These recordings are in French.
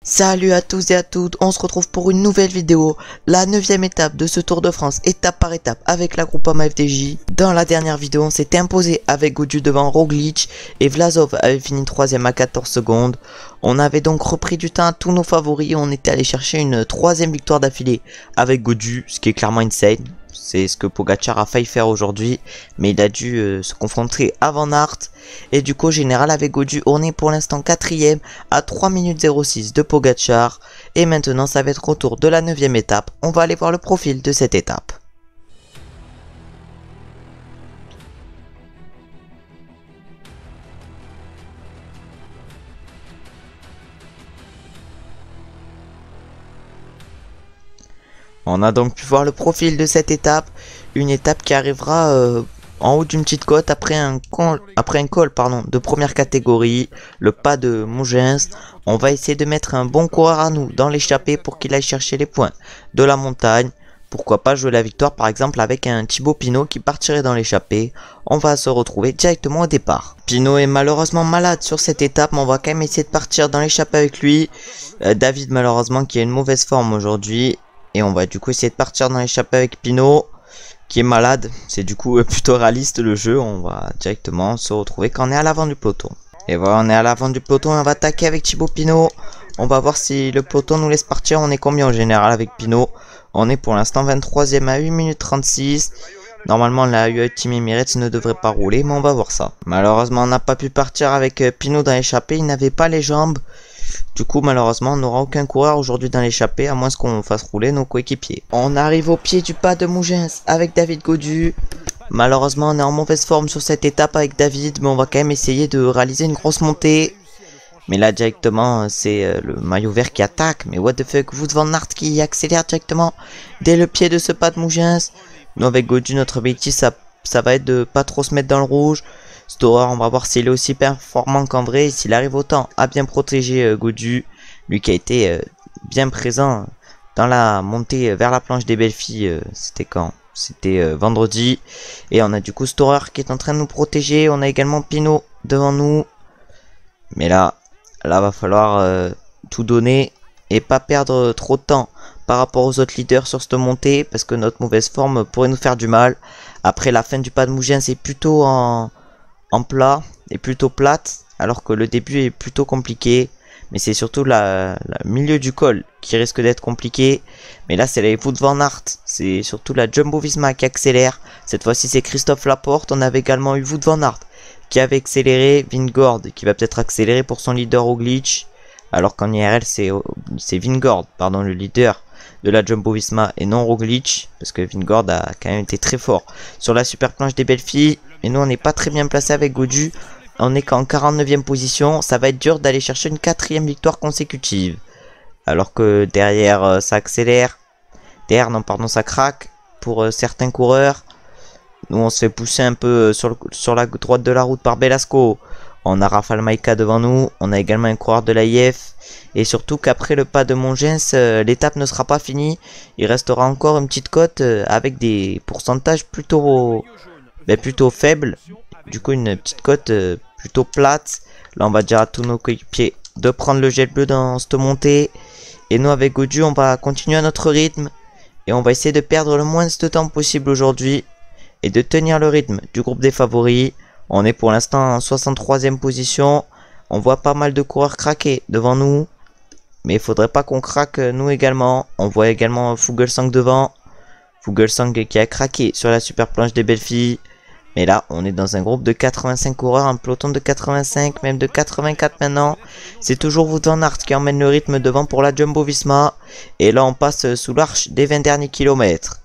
Salut à tous et à toutes, on se retrouve pour une nouvelle vidéo, la 9ème étape de ce Tour de France, étape par étape avec la Groupama FDJ. Dans la dernière vidéo, on s'était imposé avec Gaudu devant Roglic et Vlasov avait fini 3ème à 14 secondes. On avait donc repris du temps à tous nos favoris, on était allé chercher une 3ème victoire d'affilée avec Gaudu, ce qui est clairement insane. C'est ce que Pogacar a failli faire aujourd'hui, mais il a dû se confronter à Van Aert. Et du coup, au général, avec Gaudu, on est pour l'instant 4ème à 3 minutes 06 de Pogacar. Et maintenant, ça va être au tour de la 9ème étape. On va aller voir le profil de cette étape. On a donc pu voir le profil de cette étape, une étape qui arrivera en haut d'une petite côte après un col de première catégorie, le pas de Mougins. On va essayer de mettre un bon coureur à nous dans l'échappée pour qu'il aille chercher les points de la montagne. Pourquoi pas jouer la victoire par exemple avec un Thibaut Pinot qui partirait dans l'échappée. On va se retrouver directement au départ. Pinot est malheureusement malade sur cette étape, mais on va quand même essayer de partir dans l'échappée avec lui. David malheureusement qui a une mauvaise forme aujourd'hui. Et on va du coup essayer de partir dans l'échappée avec Pinot qui est malade. C'est du coup plutôt réaliste le jeu. On va directement se retrouver quand on est à l'avant du peloton. Et voilà, on est à l'avant du peloton. On va attaquer avec Thibaut Pinot. On va voir si le peloton nous laisse partir. On est combien en général avec Pinot? On est pour l'instant 23ème à 8 minutes 36. Normalement la UAE Team Emirates ne devrait pas rouler, mais on va voir ça. Malheureusement on n'a pas pu partir avec Pinot dans l'échappée. Il n'avait pas les jambes. Du coup malheureusement on n'aura aucun coureur aujourd'hui dans l'échappée à moins qu'on fasse rouler nos coéquipiers. On arrive au pied du pas de Mougins avec David Gaudu. Malheureusement on est en mauvaise forme sur cette étape avec David, mais on va quand même essayer de réaliser une grosse montée. Mais là directement c'est le maillot vert qui attaque. Mais what the fuck, Wout van Aert qui accélère directement dès le pied de ce pas de Mougins. Nous avec Gaudu notre objectif ça va être de pas trop se mettre dans le rouge. Storer, on va voir s'il est aussi performant qu'en vrai et s'il arrive autant à bien protéger Gaudu, lui qui a été bien présent dans la montée vers la planche des belles filles. C'était quand? C'était vendredi. Et on a du coup Storer qui est en train de nous protéger. On a également Pinot devant nous. Mais là va falloir tout donner et pas perdre trop de temps par rapport aux autres leaders sur cette montée, parce que notre mauvaise forme pourrait nous faire du mal. Après la fin du pas de Mougins c'est plutôt en plat et plutôt plate, alors que le début est plutôt compliqué. Mais c'est surtout le milieu du col qui risque d'être compliqué. Mais là c'est la Wout van Aert, c'est surtout la Jumbo Visma qui accélère. Cette fois-ci c'est Christophe Laporte. On avait également eu Wout van Aert qui avait accéléré, Vingegaard qui va peut-être accélérer pour son leader Roglic, alors qu'en IRL c'est Vingegaard, pardon, le leader de la Jumbo Visma et non Roglic, parce que Vingegaard a quand même été très fort sur la super planche des belles filles. Et nous on n'est pas très bien placé avec Gaudu, on est qu'en 49ème position. Ça va être dur d'aller chercher une 4ème victoire consécutive, alors que derrière ça accélère, ça craque pour certains coureurs. Nous on se fait pousser un peu sur la droite de la route par Belasco. On a Rafal Majka devant nous, on a également un coureur de l'AIF. Et surtout qu'après le pas de Mougins, l'étape ne sera pas finie. Il restera encore une petite côte avec des pourcentages plutôt faibles. Du coup une petite côte plutôt plate. Là on va dire à tous nos coéquipiers de prendre le gel bleu dans cette montée. Et nous avec Gaudu on va continuer à notre rythme. Et on va essayer de perdre le moins de temps possible aujourd'hui. Et de tenir le rythme du groupe des favoris. On est pour l'instant en 63ème position. On voit pas mal de coureurs craquer devant nous. Mais il faudrait pas qu'on craque nous également. On voit également Fuglsang devant. Fuglsang qui a craqué sur la super planche des belles filles. Mais là on est dans un groupe de 85 coureurs, un peloton de 85, même de 84 maintenant. C'est toujours Wout van Aert qui emmène le rythme devant pour la Jumbo Visma. Et là on passe sous l'arche des 20 derniers kilomètres.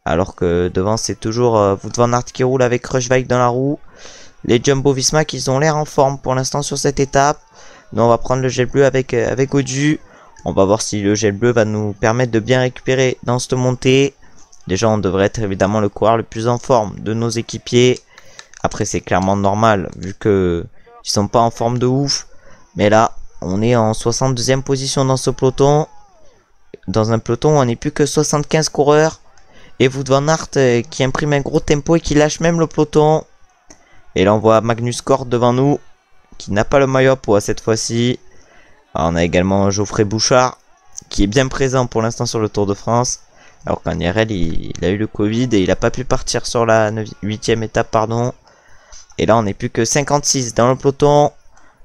Alors que devant c'est toujours Wout van Aert qui roule avec Kruijswijk dans la roue. Les Jumbo Visma qui ont l'air en forme pour l'instant sur cette étape. Nous on va prendre le gel bleu avec Gaudu. On va voir si le gel bleu va nous permettre de bien récupérer dans cette montée. Déjà on devrait être évidemment le coureur le plus en forme de nos équipiers. Après c'est clairement normal vu que ils sont pas en forme de ouf. Mais là on est en 62ème position dans ce peloton. Dans un peloton où on n'est plus que 75 coureurs. Et Wout van Aert qui imprime un gros tempo et qui lâche même le peloton. Et là on voit Magnus Cort devant nous, qui n'a pas le maillot à pois cette fois-ci. Alors, on a également Geoffrey Bouchard qui est bien présent pour l'instant sur le Tour de France. Alors qu'en IRL, il a eu le Covid et il n'a pas pu partir sur la 8e étape, pardon. Et là, on n'est plus que 56 dans le peloton.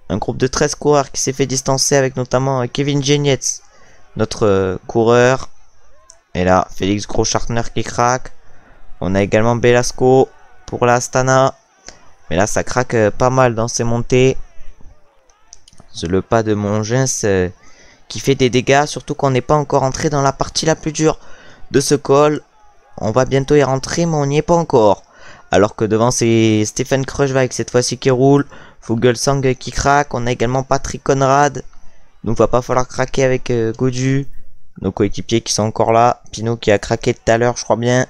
Un groupe de 13 coureurs qui s'est fait distancer avec notamment Kevin Genietz, notre coureur. Et là, Félix Groschartner qui craque. On a également Belasco pour la Astana. Mais là, ça craque pas mal dans ses montées. C'est le pas de Mongens qui fait des dégâts. Surtout qu'on n'est pas encore entré dans la partie la plus dure de ce col. On va bientôt y rentrer, mais on n'y est pas encore. Alors que devant, c'est Stefan Kruijswijk cette fois-ci qui roule. Fuglsang qui craque. On a également Patrick Conrad. Donc, va pas falloir craquer avec Gaudu. Nos coéquipiers qui sont encore là. Pinot qui a craqué tout à l'heure, je crois bien.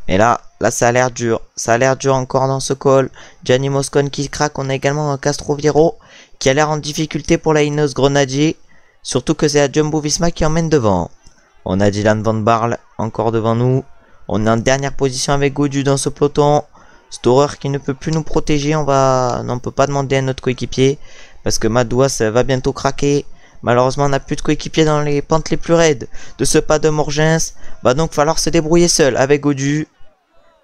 Et là, ça a l'air dur. Ça a l'air dur encore dans ce col. Gianni Moscon qui craque. On a également Castroviro qui a l'air en difficulté pour la Ineos Grenadier. Surtout que c'est la Jumbo-Visma qui emmène devant. On a Dylan Van Barle encore devant nous. On est en dernière position avec Gaudu dans ce peloton. Storer qui ne peut plus nous protéger. On ne peut pas demander à notre coéquipier. Parce que Madouas va bientôt craquer. Malheureusement, on n'a plus de coéquipier dans les pentes les plus raides de ce pas de Morgens. Va donc falloir se débrouiller seul avec Gaudu.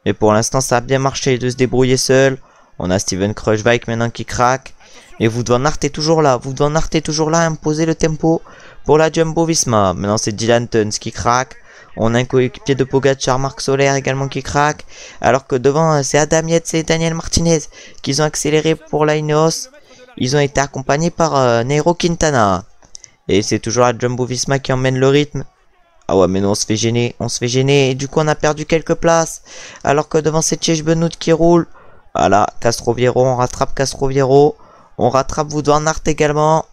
Mais pour l'instant, ça a bien marché de se débrouiller seul. On a Steven Kruijswijk maintenant qui craque. Et Wout van Aert est toujours là. Wout van Aert est toujours là à imposer le tempo pour la Jumbo-Visma. Maintenant, c'est Dylan Teuns qui craque. On a un coéquipier de Pogacar, Marc Soler également qui craque. Alors que devant, c'est Adam Yates et Daniel Martinez qui ont accéléré pour la Ineos. Ils ont été accompagnés par Nairo Quintana. Et c'est toujours la Jumbo-Visma qui emmène le rythme. Ah ouais, mais non, on se fait gêner. On se fait gêner. Et du coup, on a perdu quelques places. Alors que devant, c'est Tchej Benoît qui roule. Voilà, Castroviro, on rattrape Castroviro. On rattrape Wout van Aert également,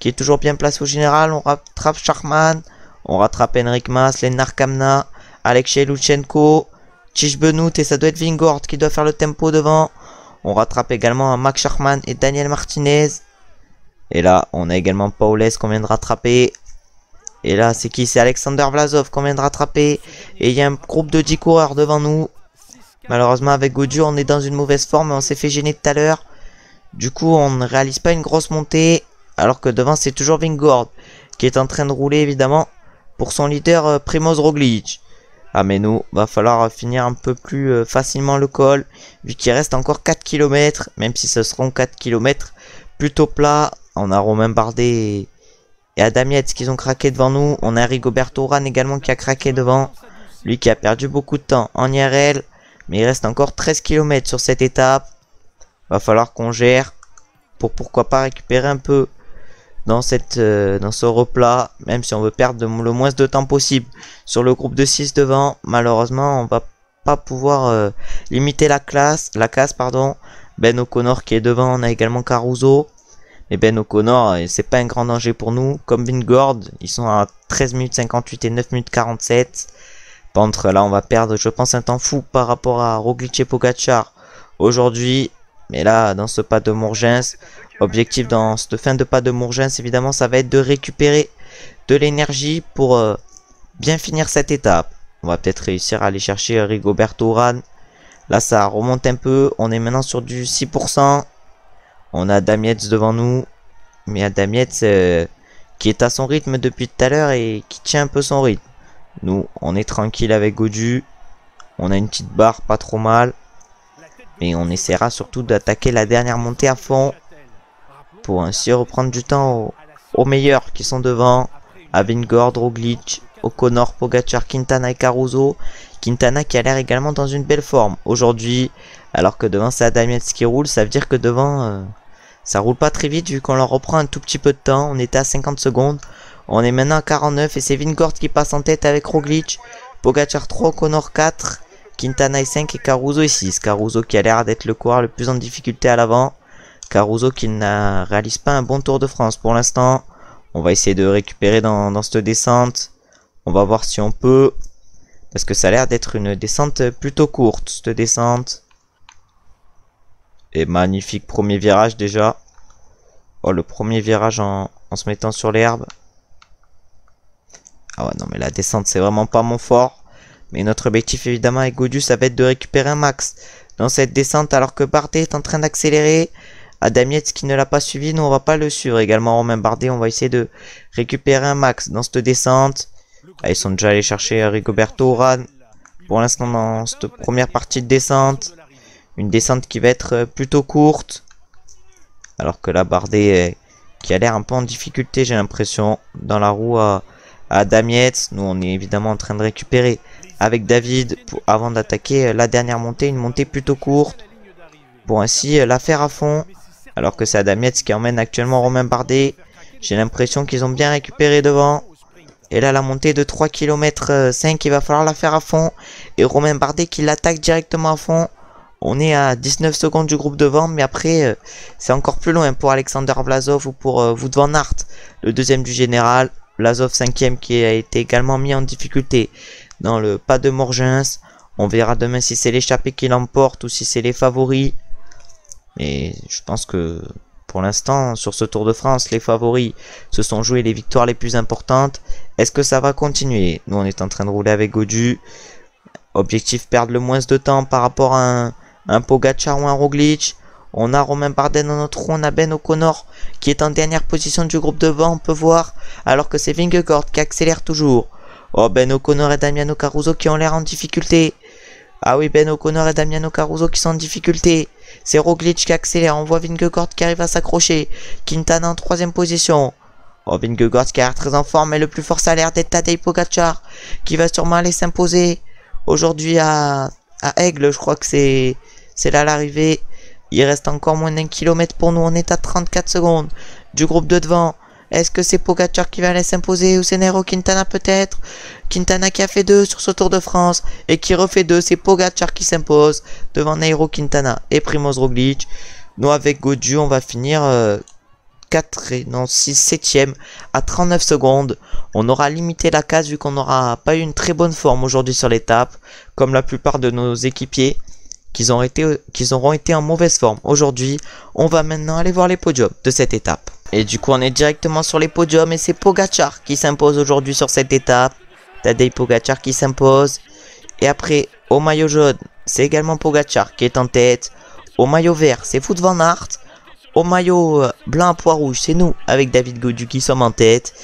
qui est toujours bien placé au général. On rattrape Schachmann. On rattrape Henrik Mas, Lennart Kamna, Alexei Lutsenko, Tchej Benoît et ça doit être Vingord qui doit faire le tempo devant. On rattrape également Max Schachmann et Daniel Martinez. Et là, on a également Paules qu'on vient de rattraper. Et là, c'est qui? C'est Alexander Vlasov qu'on vient de rattraper. Et il y a un groupe de 10 coureurs devant nous. Malheureusement, avec Gaudu, on est dans une mauvaise forme. On s'est fait gêner tout à l'heure. Du coup, on ne réalise pas une grosse montée. Alors que devant, c'est toujours Vingord qui est en train de rouler, évidemment, pour son leader Primoz Roglic. Ah, mais nous, va falloir finir un peu plus facilement le col. Vu qu'il reste encore 4 km. Même si ce seront 4 km plutôt plats. On a Romain Bardet et Adam Yates qui ont craqué devant nous. On a Rigoberto Urán également qui a craqué devant. Lui qui a perdu beaucoup de temps en IRL. Mais il reste encore 13 km sur cette étape. Va falloir qu'on gère pour pourquoi pas récupérer un peu dans ce replat. Même si on veut perdre le moins de temps possible sur le groupe de 6 devant. Malheureusement, on va pas pouvoir limiter la casse. Ben O'Connor qui est devant. On a également Caruso. Et Ben O'Connor, c'est pas un grand danger pour nous. Comme Vingord, ils sont à 13 minutes 58 et 9 minutes 47. Par contre, là, on va perdre, je pense, un temps fou par rapport à Roglic et Pogacar aujourd'hui. Mais là, dans ce pas de Morgens, objectif dans cette fin de pas de Morgens, évidemment, ça va être de récupérer de l'énergie pour bien finir cette étape. On va peut-être réussir à aller chercher Rigoberto Urán. Là, ça remonte un peu. On est maintenant sur du 6%. On a Adam Yates devant nous. Mais Adam Yates qui est à son rythme depuis tout à l'heure et qui tient un peu son rythme. Nous, on est tranquille avec Gaudu. On a une petite barre, pas trop mal. Mais on essaiera surtout d'attaquer la dernière montée à fond. Pour ainsi reprendre du temps aux meilleurs qui sont devant. À Vingord, Roglic, O'Connor, Pogacar, Quintana et Caruso. Quintana qui a l'air également dans une belle forme aujourd'hui. Alors que devant c'est Adam Yates qui roule. Ça veut dire que devant ça roule pas très vite vu qu'on leur reprend un tout petit peu de temps. On était à 50 secondes. On est maintenant à 49 et c'est Vingord qui passe en tête avec Roglic. Pogacar 3, O'Connor 4. Quintana est 5 et Caruso est 6. Caruso qui a l'air d'être le coureur le plus en difficulté à l'avant. Caruso qui ne réalise pas un bon Tour de France pour l'instant. On va essayer de récupérer dans cette descente. On va voir si on peut. Parce que ça a l'air d'être une descente plutôt courte, cette descente. Et magnifique premier virage déjà. Oh, le premier virage en se mettant sur l'herbe. Ah ouais, non mais la descente c'est vraiment pas mon fort. Mais notre objectif évidemment avec Gaudu ça va être de récupérer un max dans cette descente alors que Bardet est en train d'accélérer. Adam Yates qui ne l'a pas suivi, nous on va pas le suivre. Également Romain Bardet, on va essayer de récupérer un max dans cette descente. Ah, ils sont déjà allés chercher Rigoberto Urán. Pour l'instant dans cette première partie de descente. Une descente qui va être plutôt courte. Alors que la Bardet qui a l'air un peu en difficulté, j'ai l'impression, dans la roue à Adam Yates. Nous on est évidemment en train de récupérer avec David avant d'attaquer la dernière montée. Une montée plutôt courte pour ainsi la faire à fond. Alors que c'est Adam Yates qui emmène actuellement Romain Bardet. J'ai l'impression qu'ils ont bien récupéré devant. Et là la montée de 3 km 5, il va falloir la faire à fond. Et Romain Bardet qui l'attaque directement à fond. On est à 19 secondes du groupe devant, mais après c'est encore plus loin pour Alexander Vlasov ou pour Wout van Aert, le deuxième du général. Vlasov 5e qui a été également mis en difficulté dans le pas de Morgens. On verra demain si c'est l'échappée qui l'emporte ou si c'est les favoris. Mais je pense que pour l'instant, sur ce Tour de France, les favoris se sont joués les victoires les plus importantes. Est-ce que ça va continuer? Nous, on est en train de rouler avec Gaudu. Objectif, perdre le moins de temps par rapport à un Pogacar ou un Roglic. On a Romain Bardet dans notre roue, on a Ben O'Connor qui est en dernière position du groupe devant, on peut voir. Alors que c'est Vingegaard qui accélère toujours. Oh, Ben O'Connor et Damiano Caruso qui ont l'air en difficulté. Ah oui, Ben O'Connor et Damiano Caruso qui sont en difficulté. C'est Roglic qui accélère. On voit Vingegaard qui arrive à s'accrocher. Quintana en 3ème position. Oh, Vingegaard qui a l'air très en forme. Mais le plus fort, ça a l'air d'être Tadej Pogacar qui va sûrement aller s'imposer aujourd'hui à Aigle. Je crois que c'est là l'arrivée. Il reste encore moins d'1 kilomètre pour nous. On est à 34 secondes du groupe de devant. Est-ce que c'est Pogacar qui va aller s'imposer ou c'est Nairo Quintana peut-être? Quintana qui a fait 2 sur ce Tour de France et qui refait 2. C'est Pogacar qui s'impose devant Nairo Quintana et Primoz Roglic. Nous avec Gaudu on va finir 7ème à 39 secondes. On aura limité la casse vu qu'on n'aura pas eu une très bonne forme aujourd'hui sur l'étape. Comme la plupart de nos équipiers qu'ils auront été en mauvaise forme aujourd'hui. On va maintenant aller voir les podiums de cette étape. Et du coup on est directement sur les podiums et c'est Pogacar qui s'impose aujourd'hui sur cette étape. Tadej Pogacar qui s'impose. Et après au maillot jaune c'est également Pogacar qui est en tête. Au maillot vert c'est Wout van Aert. Au maillot blanc à pois rouge c'est nous avec David Gaudu qui sommes en tête.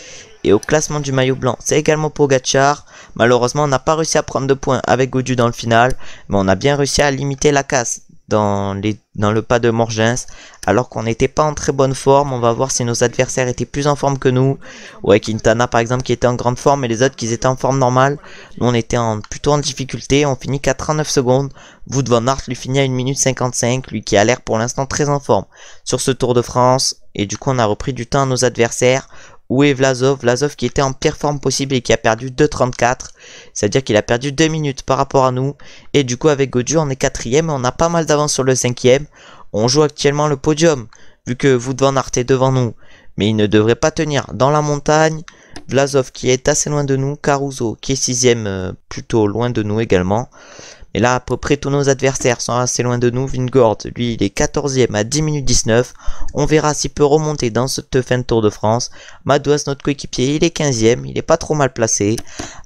Et au classement du maillot blanc c'est également Pogacar. Malheureusement on n'a pas réussi à prendre de points avec Gaudu dans le final. Mais on a bien réussi à limiter la casse dans le pas de Morgens, alors qu'on n'était pas en très bonne forme. On va voir si nos adversaires étaient plus en forme que nous. Ouais, Quintana par exemple qui était en grande forme et les autres qui étaient en forme normale. Nous on était plutôt en difficulté. On finit qu'à 39 secondes. Wout van Aert lui finit à 1 minute 55, lui qui a l'air pour l'instant très en forme sur ce Tour de France. Et du coup on a repris du temps à nos adversaires. Où est Vlasov? Vlasov qui était en pire forme possible et qui a perdu 2,34. C'est-à-dire qu'il a perdu 2 minutes par rapport à nous. Et du coup avec Gaudu on est 4ème et on a pas mal d'avance sur le 5ème. On joue actuellement le podium vu que Wout van Aert est devant nous. Mais il ne devrait pas tenir dans la montagne. Vlasov qui est assez loin de nous. Caruso qui est 6ème plutôt loin de nous également. Et là à peu près tous nos adversaires sont assez loin de nous. Vingegaard lui il est 14ème à 10 minutes 19. On verra s'il peut remonter dans cette fin de Tour de France. Madouas notre coéquipier il est 15ème. Il est pas trop mal placé.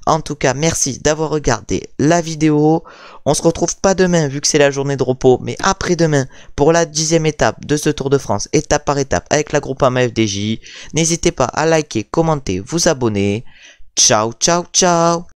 En tout cas merci d'avoir regardé la vidéo. On se retrouve pas demain vu que c'est la journée de repos. Mais après demain pour la 10ème étape de ce Tour de France. Étape par étape avec la Groupama FDJ. N'hésitez pas à liker, commenter, vous abonner. Ciao ciao ciao.